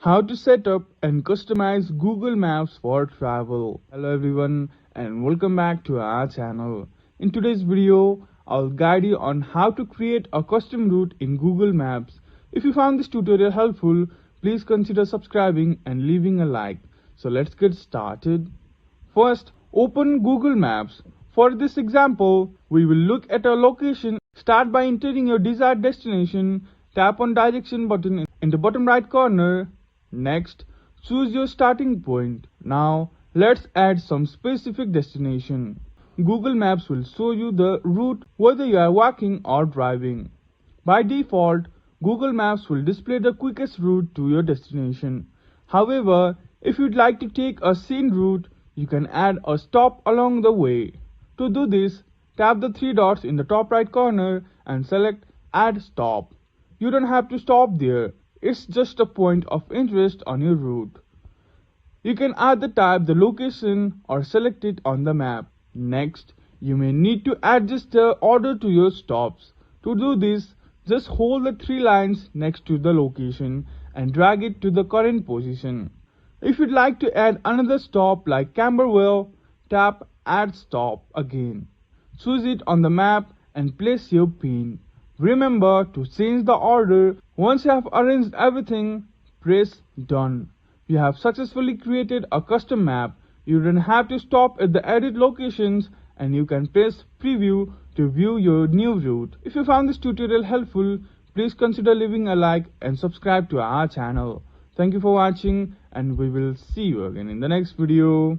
How to set up and customize Google Maps for travel. Hello everyone and welcome back to our channel. In today's video, I'll guide you on how to create a custom route in Google Maps. If you found this tutorial helpful, please consider subscribing and leaving a like. So let's get started. First, open Google Maps. For this example, we will look at a location. Start by entering your desired destination. Tap on direction button in the bottom right corner. Next, choose your starting point. Now, let's add some specific destination. Google Maps will show you the route whether you are walking or driving. By default, Google Maps will display the quickest route to your destination. However, if you'd like to take a scenic route, you can add a stop along the way. To do this, tap the three dots in the top right corner and select Add Stop. You don't have to stop there. It's just a point of interest on your route. You can either type the location or select it on the map. Next, you may need to adjust the order to your stops. To do this, just hold the three lines next to the location and drag it to the current position. If you'd like to add another stop like Camberwell, tap Add Stop again. Choose it on the map and place your pin. Remember to change the order. Once you have arranged everything, press Done. You have successfully created a custom map. You don't have to stop at the edit locations and you can press Preview to view your new route. If you found this tutorial helpful, please consider leaving a like and subscribe to our channel. Thank you for watching and we will see you again in the next video.